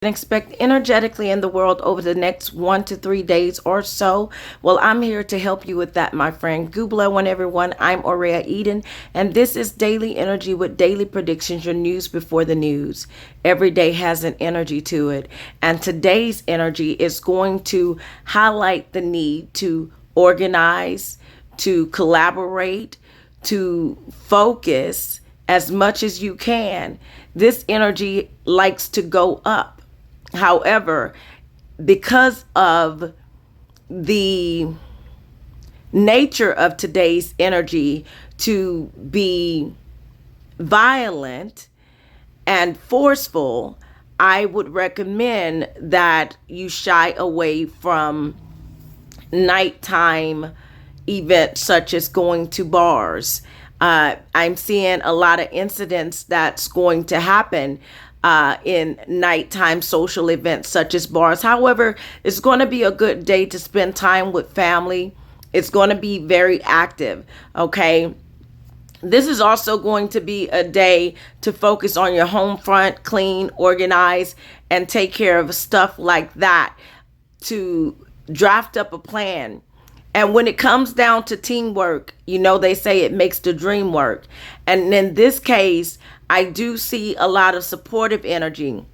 can expect energetically in the world over the next 1 to 3 days or so. Well, I'm here to help you with that, my friend. Goobla one, everyone. I'm Aurea Eden, and this is Daily Energy with daily predictions, your news before the news. Every day has an energy to it, and today's energy is going to highlight the need to organize, to collaborate, to focus as much as you can. This energy likes to go up. However, because of the nature of today's energy to be violent and forceful, I would recommend that you shy away from nighttime events such as going to bars. I'm seeing a lot of incidents that's going to happen in nighttime social events such as bars. However, it's going to be a good day to spend time with family. It's going to be very active. Okay. This is also going to be a day to focus on your home front, clean, organize, and take care of stuff like that, to draft up a plan. And when it comes down to teamwork, they say it makes the dream work. And in this case, I do see a lot of supportive energy.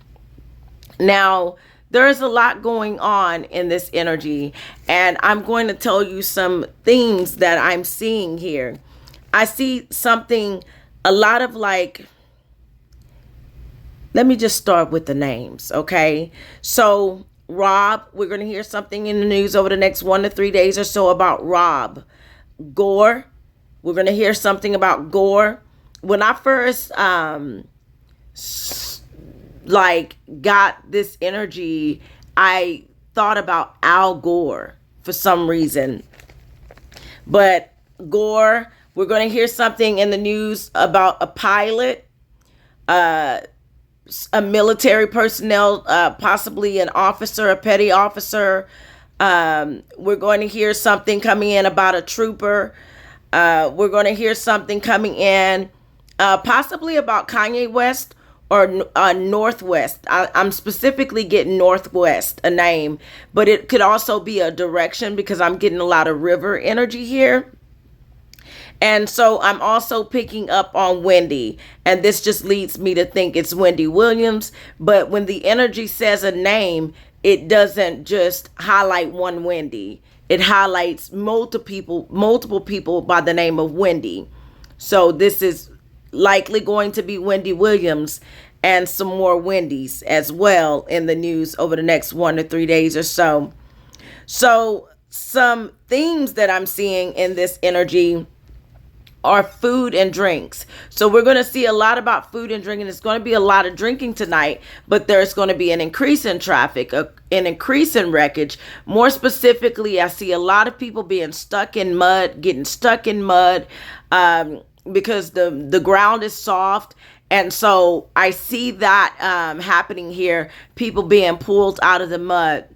Now, there is a lot going on in this energy, and I'm going to tell you some things that I'm seeing here. I see something, a lot of let me just start with the names, okay? So, Rob, we're going to hear something in the news over the next 1 to 3 days or so about Rob. Gore, we're going to hear something about Gore. When I first got this energy, I thought about Al Gore for some reason. But Gore, we're going to hear something in the news about a pilot, a military personnel, possibly an officer, a petty officer. We're going to hear something coming in about a trooper. We're going to hear something coming in possibly about Kanye West or Northwest. I'm specifically getting Northwest, a name, but it could also be a direction because I'm getting a lot of river energy here. And so I'm also picking up on Wendy, and this just leads me to think it's Wendy Williams. But when the energy says a name, it doesn't just highlight one Wendy. It highlights multiple people by the name of Wendy. So this is likely going to be Wendy Williams and some more Wendy's as well in the news over the next 1 to 3 days or so. So some themes that I'm seeing in this energy are food and drinks. So we're going to see a lot about food and drinking. It's going to be a lot of drinking tonight, but there's going to be an increase in traffic, an increase in wreckage. More specifically, I see a lot of people being stuck in mud, getting stuck in mud because the ground is soft. And so I see that happening here, people being pulled out of the mud.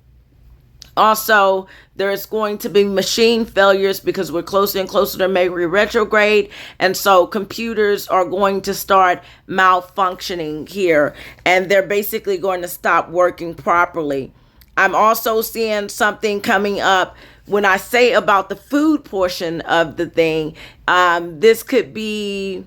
Also, there's going to be machine failures because we're closer and closer to Mercury retrograde. And so computers are going to start malfunctioning here, and they're basically going to stop working properly. I'm also seeing something coming up when I say about the food portion of the thing. This could be...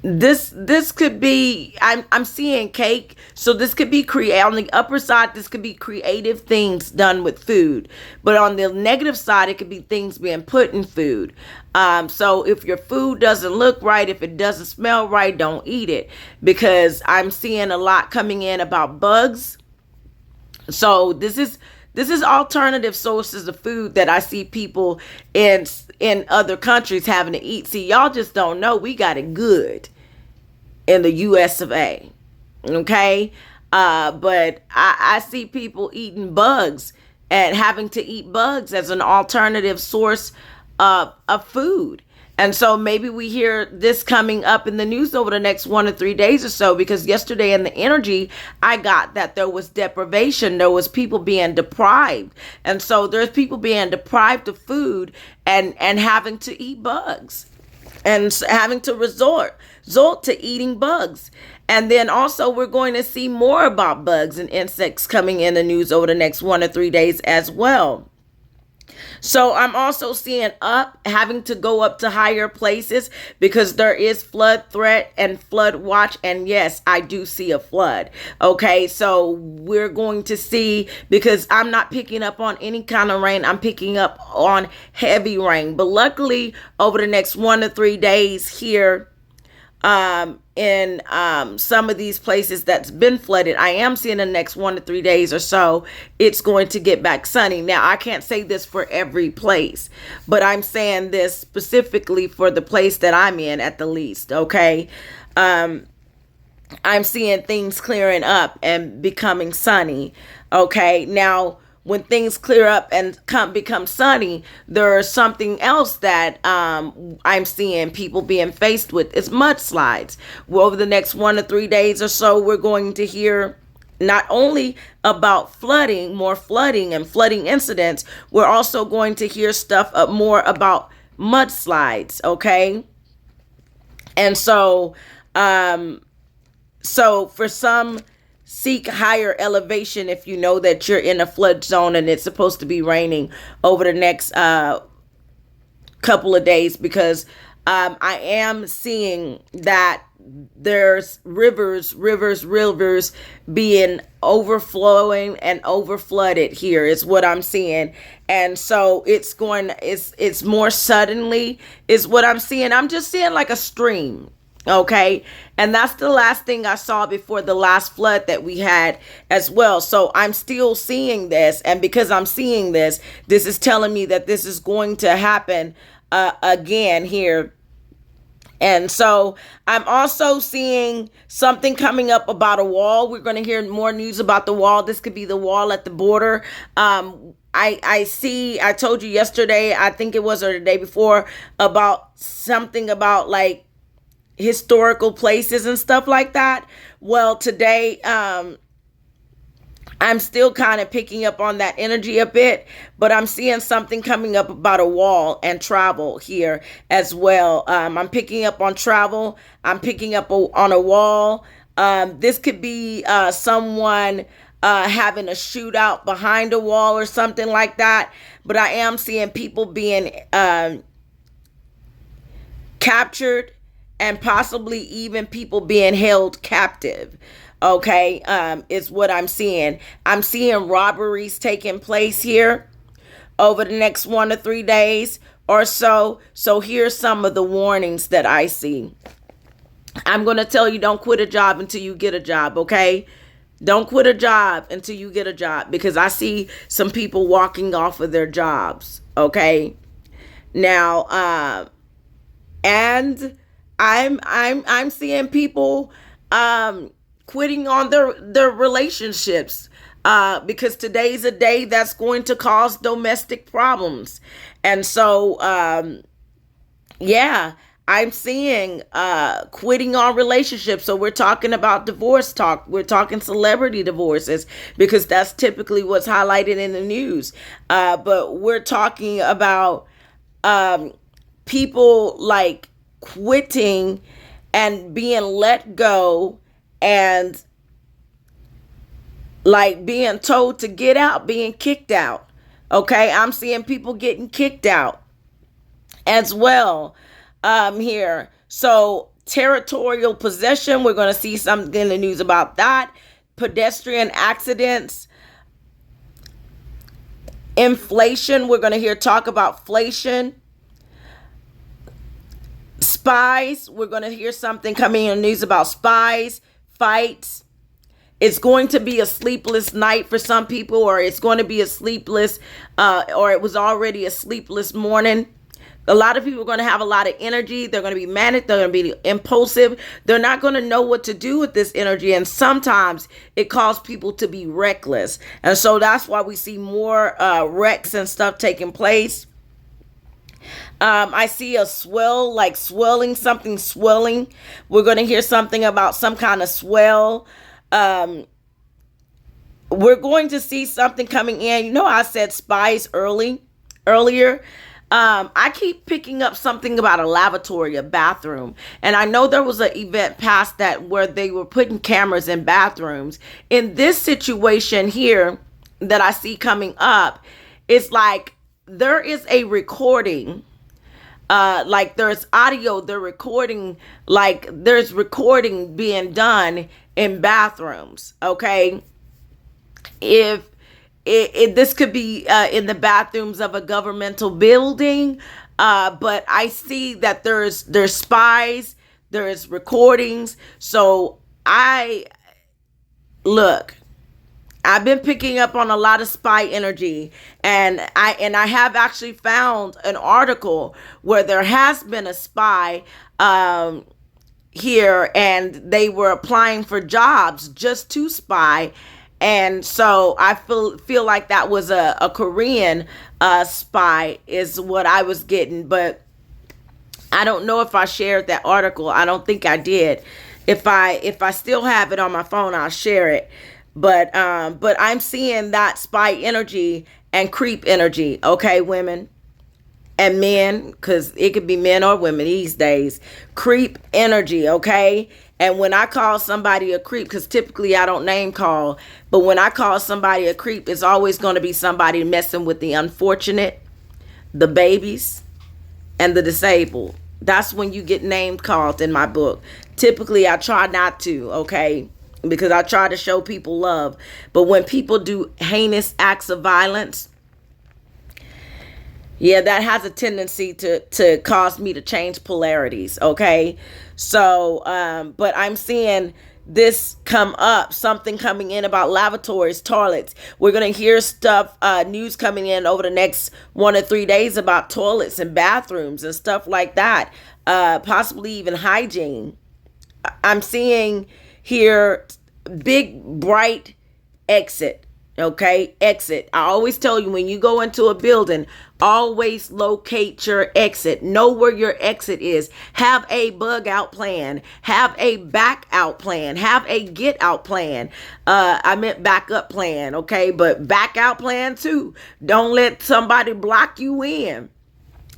This could be, I'm seeing cake. So this could be on the upper side, this could be creative things done with food. But on the negative side, it could be things being put in food. So if your food doesn't look right, if it doesn't smell right, don't eat it. Because I'm seeing a lot coming in about bugs. So this is alternative sources of food that I see people in other countries having to eat. See, y'all just don't know we got it good in the US of A. Okay? But I see people eating bugs and having to eat bugs as an alternative source of food. And so maybe we hear this coming up in the news over the next 1 to 3 days or so, because yesterday in the energy, I got that there was deprivation. There was people being deprived. And so there's people being deprived of food and having to eat bugs and having to resort to eating bugs. And then also we're going to see more about bugs and insects coming in the news over the next 1 or 3 days as well. So I'm also seeing having to go up to higher places because there is flood threat and flood watch. And yes, I do see a flood. Okay, so we're going to see, because I'm not picking up on any kind of rain, I'm picking up on heavy rain. But luckily, over the next 1 to 3 days here, in some of these places that's been flooded, I am seeing the next 1 to 3 days or so, it's going to get back sunny. Now, I can't say this for every place, but I'm saying this specifically for the place that I'm in at the least, okay? I'm seeing things clearing up and becoming sunny, okay? Now, when things clear up and become sunny, there's something else that I'm seeing people being faced with is mudslides. Well, over the next 1 to 3 days or so, we're going to hear not only about flooding, more flooding and flooding incidents, we're also going to hear stuff more about mudslides, okay? And so for some, seek higher elevation if you know that you're in a flood zone and it's supposed to be raining over the next couple of days, because I am seeing that there's rivers being overflowing and overflooded here is what I'm seeing. And so it's more suddenly is what I'm seeing. I'm just seeing like a stream. Okay. And that's the last thing I saw before the last flood that we had as well. So I'm still seeing this. And because I'm seeing this, this is telling me that this is going to happen again here. And so I'm also seeing something coming up about a wall. We're going to hear more news about the wall. This could be the wall at the border. I told you yesterday, I think it was, or the day before, about something about like historical places and stuff like that. Well, today, I'm still kind of picking up on that energy a bit, but I'm seeing something coming up about a wall and travel here as well. I'm picking up on travel. I'm picking up on a wall. This could be someone having a shootout behind a wall or something like that. But I am seeing people being captured and possibly even people being held captive. Okay, is what I'm seeing. I'm seeing robberies taking place here over the next 1 to 3 days or so. So here's some of the warnings that I see. I'm going to tell you, don't quit a job until you get a job, okay? Don't quit a job until you get a job, because I see some people walking off of their jobs, okay? Now, and I'm seeing people quitting on their relationships because today's a day that's going to cause domestic problems. And so I'm seeing quitting on relationships. So we're talking about divorce talk. We're talking celebrity divorces, because that's typically what's highlighted in the news. But we're talking about people like quitting and being let go, and like being told to get out, being kicked out. Okay, I'm seeing people getting kicked out as well here. So territorial possession, we're going to see something in the news about that. Pedestrian accidents. Inflation, we're going to hear talk about inflation. Spies, we're going to hear something coming in the news about spies, fights. It's going to be a sleepless night for some people, or it's going to be a sleepless, or it was already a sleepless morning. A lot of people are going to have a lot of energy. They're going to be manic. They're going to be impulsive. They're not going to know what to do with this energy. And sometimes it causes people to be reckless. And so that's why we see more wrecks and stuff taking place. I see a swell, like swelling, something swelling. We're going to hear something about some kind of swell. We're going to see something coming in. You know, I said spies earlier. I keep picking up something about a lavatory, a bathroom. And I know there was an event past that where they were putting cameras in bathrooms. In this situation here that I see coming up, it's like there is a recording, like there's audio, they're recording, like there's recording being done in bathrooms. Okay. If this could be in the bathrooms of a governmental building, but I see that there's spies, there's recordings. So look, I've been picking up on a lot of spy energy, and I have actually found an article where there has been a spy here, and they were applying for jobs just to spy. And so I feel like that was a Korean spy is what I was getting, but I don't know if I shared that article. I don't think I did. If I still have it on my phone, I'll share it. But I'm seeing that spy energy and creep energy. Okay, women and men, because it could be men or women these days. Creep energy, okay? And when I call somebody a creep, because typically I don't name call, but when I call somebody a creep, it's always going to be somebody messing with the unfortunate, the babies, and the disabled. That's when you get name called in my book. Typically, I try not to, okay? Because I try to show people love. But when people do heinous acts of violence, yeah, that has a tendency to cause me to change polarities, okay? So, but I'm seeing this come up, something coming in about lavatories, toilets. We're going to hear stuff, news coming in over the next 1 or 3 days about toilets and bathrooms and stuff like that, possibly even hygiene. I'm seeing here big, bright exit. Okay, exit. I always tell you, when you go into a building, always locate your exit. Know where your exit is. Have a bug out plan. Have a back out plan. Have a get out plan. I meant backup plan, okay? But back out plan too. Don't let somebody block you in.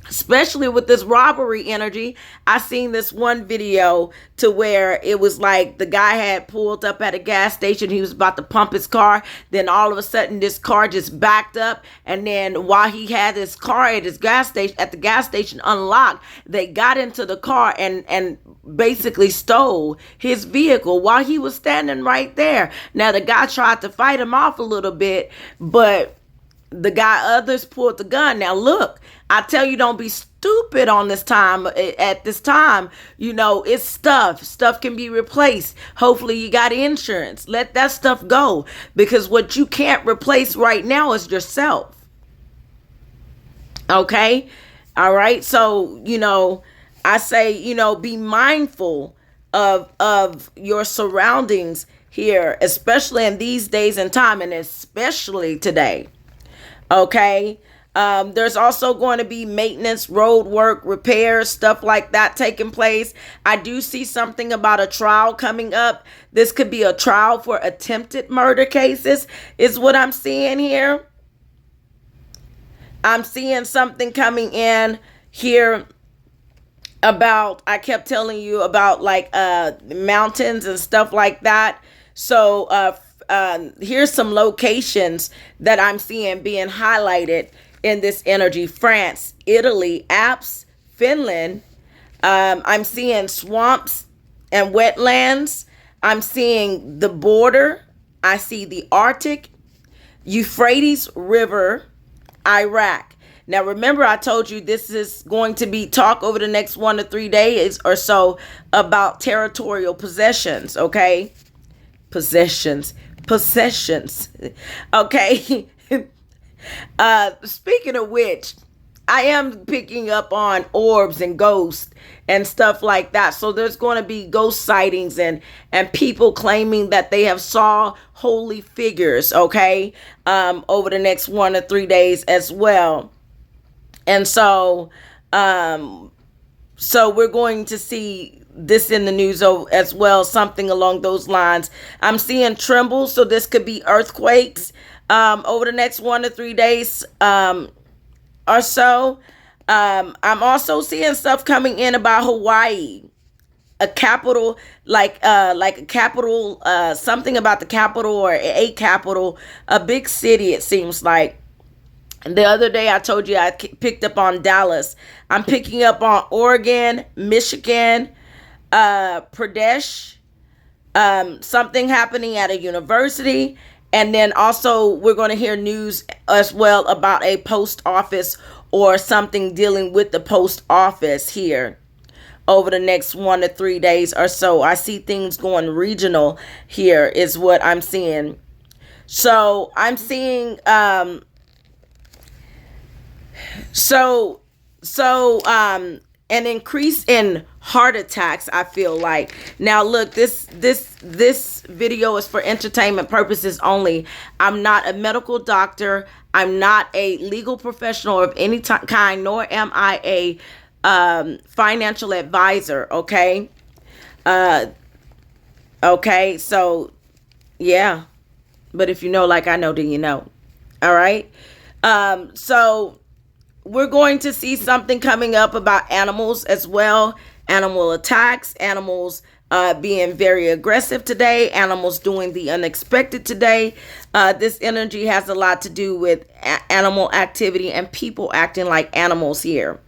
Especially with this robbery energy. I seen this one video to where it was like the guy had pulled up at a gas station. He was about to pump his car. Then all of a sudden this car just backed up. And then while he had his car at his at the gas station unlocked, they got into the car and basically stole his vehicle while he was standing right there. Now the guy tried to fight him off a little bit, but others pulled the gun. Now look, I tell you, don't be stupid on this time. At this time, you know, it's stuff can be replaced. Hopefully you got insurance. Let that stuff go, because what you can't replace right now is yourself. Okay. All right. So, you know, I say, you know, be mindful of your surroundings here, especially in these days and time, and especially today. Okay. There's also going to be maintenance, road work, repairs, stuff like that taking place. I do see something about a trial coming up. This could be a trial for attempted murder cases, is what I'm seeing here. I'm seeing something coming in here about, I kept telling you about like mountains and stuff like that. So here's some locations that I'm seeing being highlighted in this energy: France, Italy, Alps, Finland. I'm seeing swamps and wetlands. I'm seeing the border. I see the Arctic, Euphrates River, Iraq. Now, remember, I told you this is going to be talk over the next 1 to 3 days or so about territorial possessions, okay? Possessions. Okay. Speaking of which, I am picking up on orbs and ghosts and stuff like that. So there's going to be ghost sightings and people claiming that they have saw holy figures, okay, over the next 1 to 3 days as well. And so we're going to see this in the news as well, something along those lines. I'm seeing trembles, so this could be earthquakes over the next 1 to 3 days or so. I'm also seeing stuff coming in about Hawaii, a capital, like a capital, something about the capital or a capital, a big city. It seems like. The other day I told you I picked up on Dallas. I'm picking up on Oregon, Michigan, Pradesh, something happening at a university. And then also we're going to hear news as well about a post office or something dealing with the post office here over the next 1 to 3 days or so. I see things going regional here is what I'm seeing. So I'm seeing an increase in heart attacks, I feel like. Now look, this video is for entertainment purposes only. I'm not a medical doctor. I'm not a legal professional of any kind, nor am I a financial advisor, okay? Okay, so yeah. But if you know like I know, then you know. All right? So we're going to see something coming up about animals as well. Animal attacks, animals being very aggressive today, animals doing the unexpected today. This energy has a lot to do with animal activity and people acting like animals here.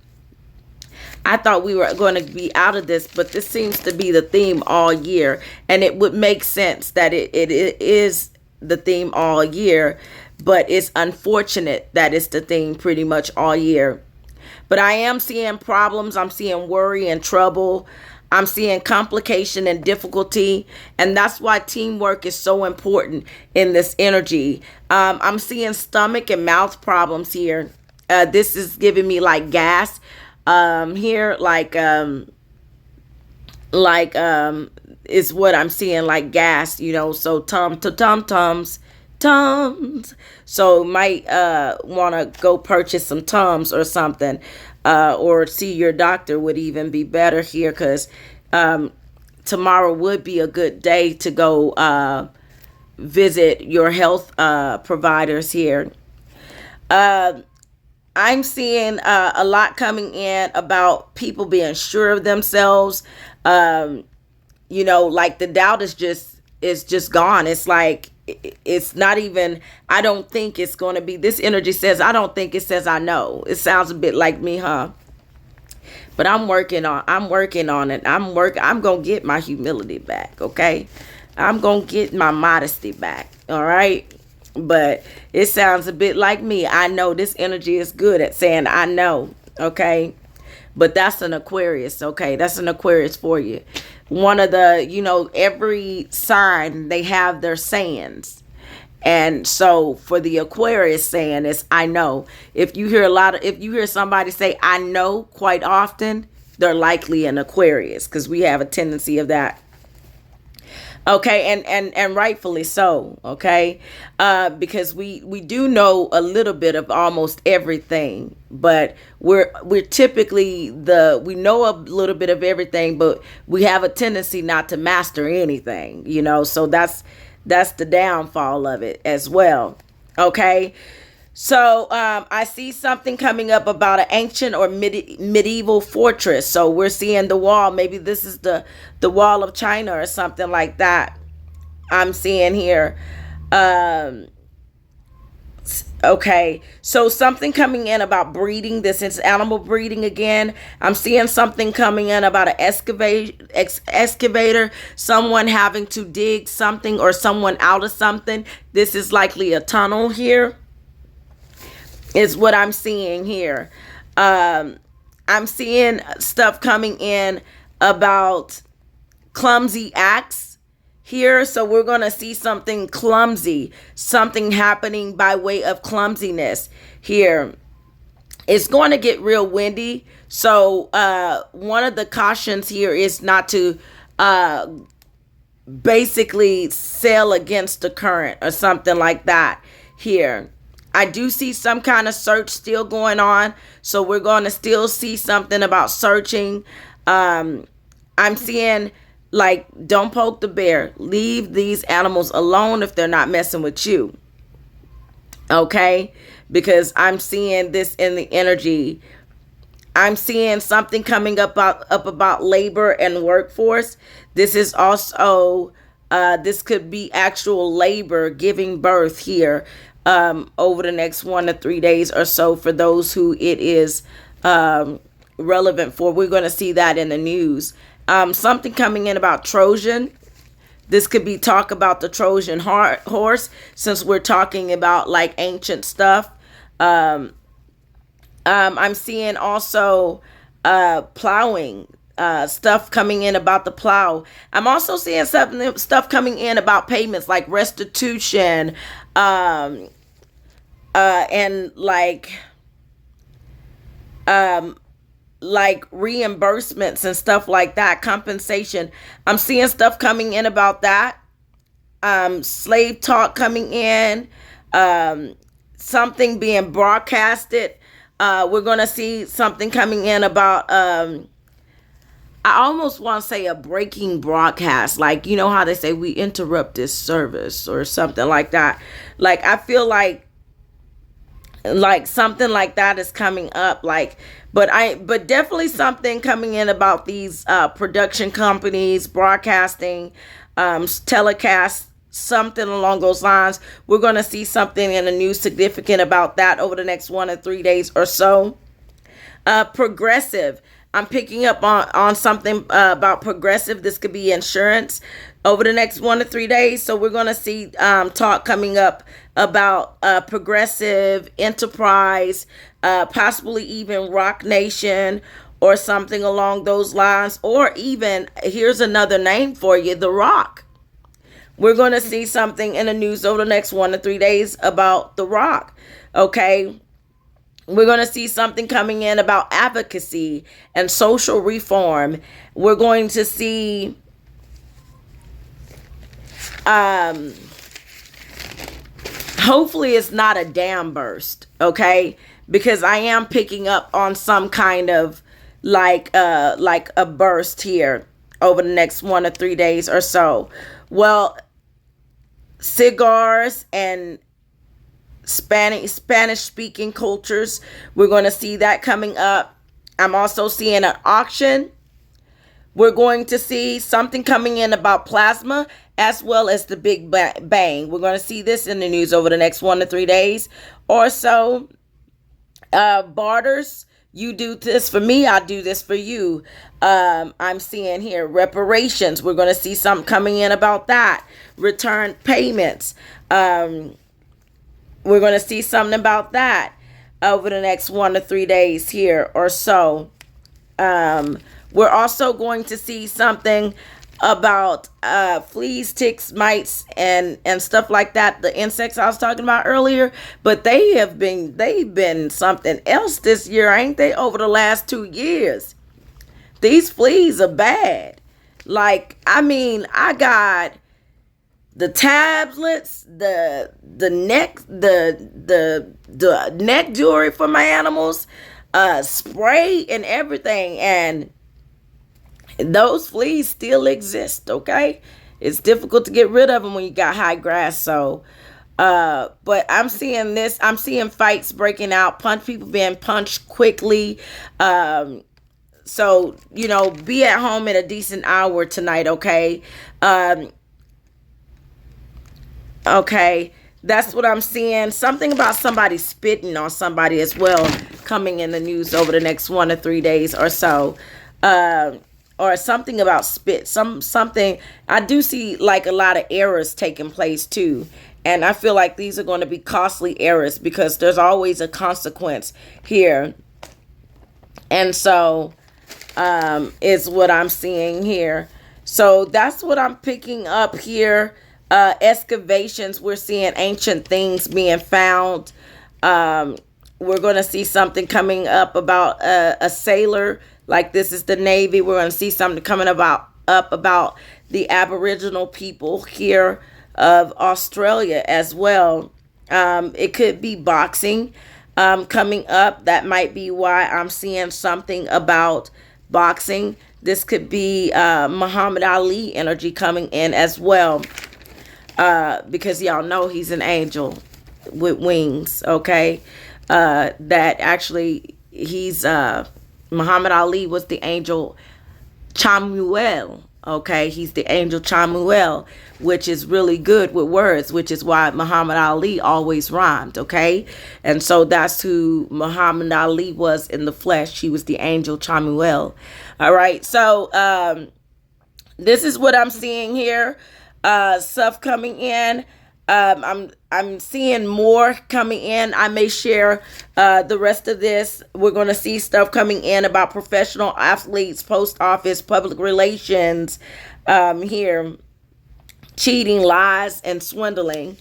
I thought we were going to be out of this, but this seems to be the theme all year. And it would make sense that it is the theme all year. But it's unfortunate that it's the thing pretty much all year. But I am seeing problems. I'm seeing worry and trouble. I'm seeing complication and difficulty. And that's why teamwork is so important in this energy. I'm seeing stomach and mouth problems here. This is giving me like gas here, is what I'm seeing, like gas, you know. So Tums. So might want to go purchase some Tums or something, or see your doctor would even be better here, because tomorrow would be a good day to go visit your health providers here. I'm seeing a lot coming in about people being sure of themselves. You know, like the doubt is just gone. It's like, it's not even, I don't think it's going to be, this energy says, I don't think, it says I know. It sounds a bit like me, huh? But I'm working on it. I'm going to get my humility back, okay? I'm going to get my modesty back, all right? But it sounds a bit like me. I know this energy is good at saying I know, okay? But that's an Aquarius, okay? That's an Aquarius for you. One of the, you know, every sign, they have their sayings. And so for the Aquarius saying is, I know. If you hear somebody say, I know quite often, they're likely an Aquarius, because we have a tendency of that. Okay, and rightfully so, okay? Because we do know a little bit of almost everything, but we're typically we know a little bit of everything, but we have a tendency not to master anything, you know? So that's the downfall of it as well. Okay? So I see something coming up about an ancient or medieval fortress. So we're seeing the wall. Maybe this is the wall of China or something like that. I'm seeing here. Okay, so something coming in about breeding. This is animal breeding again. I'm seeing something coming in about an excavator, someone having to dig something or someone out of something. This is likely a tunnel here, is what I'm seeing here. I'm seeing stuff coming in about clumsy acts here. So we're going to see something clumsy, something happening by way of clumsiness here. It's going to get real windy. So one of the cautions here is not to basically sail against the current or something like that here. I do see some kind of search still going on. So we're going to still see something about searching. I'm seeing, like, don't poke the bear. Leave these animals alone if they're not messing with you. Okay? Because I'm seeing this in the energy I'm seeing something coming up about labor and workforce. This is also this could be actual labor giving birth here over the next 1 to 3 days or so for those who it is relevant for. We're going to see that in the news. Something coming in about Trojan. This could be talk about the Trojan horse, since we're talking about like ancient stuff. I'm seeing also plowing, stuff coming in about the plow. I'm also seeing stuff coming in about payments like restitution, and like reimbursements and stuff like that, compensation. I'm seeing stuff coming in about that. Slave talk coming in, something being broadcasted. We're going to see something coming in about, I almost want to say a breaking broadcast. Like, you know how they say we interrupt this service or something like that. Like, I feel like something like that is coming up. But definitely something coming in about these production companies, broadcasting, telecast, something along those lines. We're going to see something in the news significant about that over the next 1 to 3 days or so. Progressive. I'm picking up on something about progressive. This could be insurance over the next 1 to 3 days. So we're going to see talk coming up about progressive enterprise, possibly even Rock Nation or something along those lines. Or even, here's another name for you, The Rock. We're going to see something in the news over the next 1 to 3 days about The Rock. Okay. We're going to see something coming in about advocacy and social reform. We're going to see hopefully it's not a dam burst, okay? Because I am picking up on some kind of like a burst here over the next 1 to 3 days or so. Well, cigars and Spanish speaking cultures, we're going to see that coming up. I'm also seeing an auction. We're going to see something coming in about plasma as well as the Big Bang. We're going to see this in the news over the next 1 to 3 days or so. Barters. You do this for me, I'll do this for you. I'm seeing here reparations. We're going to see something coming in about that. Return payments. We're going to see something about that over the next 1 to 3 days here or so. We're also going to see something about fleas, ticks, mites, and stuff like that. The insects I was talking about earlier, but they've been something else this year, ain't they? Over the last 2 years, these fleas are bad. Like, I mean, I got the tablets, the neck jewelry for my animals, spray and everything, and those fleas still exist. Okay, it's difficult to get rid of them when you got high grass. So, but I'm seeing this. I'm seeing fights breaking out, people being punched quickly. So be at home at a decent hour tonight. Okay. Okay, that's what I'm seeing. Something about somebody spitting on somebody as well coming in the news over the next 1 to 3 days or so. Or something about spit. Something I do see, like a lot of errors taking place too. And I feel like these are going to be costly errors because there's always a consequence here. And so is what I'm seeing here. So that's what I'm picking up here. Excavations, we're seeing ancient things being found. We're going to see something coming up about a sailor, like this is the Navy. We're going to see something coming up about the Aboriginal people here of Australia as well. It could be boxing coming up. That might be why I'm seeing something about boxing. This could be Muhammad Ali energy coming in as well. Because y'all know he's an angel with wings, okay? That actually he's Muhammad Ali was the angel Chamuel. Okay, he's the angel Chamuel, which is really good with words, which is why Muhammad Ali always rhymed. Okay, and so that's who Muhammad Ali was in the flesh. He was the angel Chamuel. All right, so this is what I'm seeing here. Stuff coming in. I'm seeing more coming in. I may share the rest of this. We're going to see stuff coming in about professional athletes, post office, public relations, here, cheating, lies, and swindling,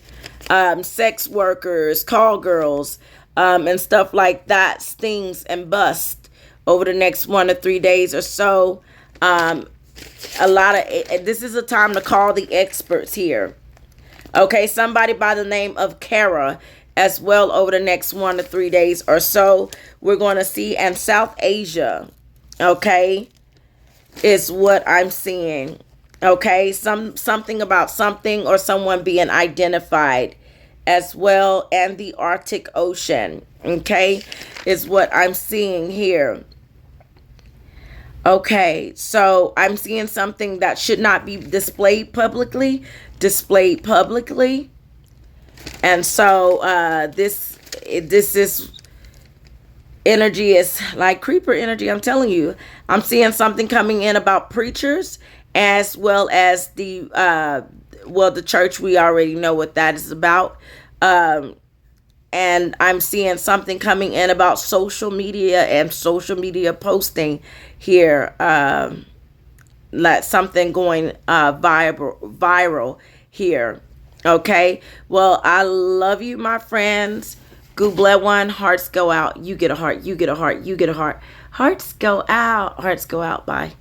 sex workers, call girls, and stuff like that, stings and bust over the next 1 to 3 days or so. A lot of this is a time to call the experts here. Okay, somebody by the name of Kara as well over the next 1 to 3 days or so. We're going to see, and South Asia, okay, is what I'm seeing. Okay, something about something or someone being identified as well, and the Arctic Ocean, okay, is what I'm seeing here. Okay, so I'm seeing something that should not be displayed publicly. And so this is energy is like creeper energy. I'm telling you, I'm seeing something coming in about preachers as well as the the church. We already know what that is about. And I'm seeing something coming in about social media and social media posting here. Like something going viral here. Okay. Well, I love you, my friends. Google one. Hearts go out. You get a heart. You get a heart. You get a heart. Hearts go out. Hearts go out. Bye.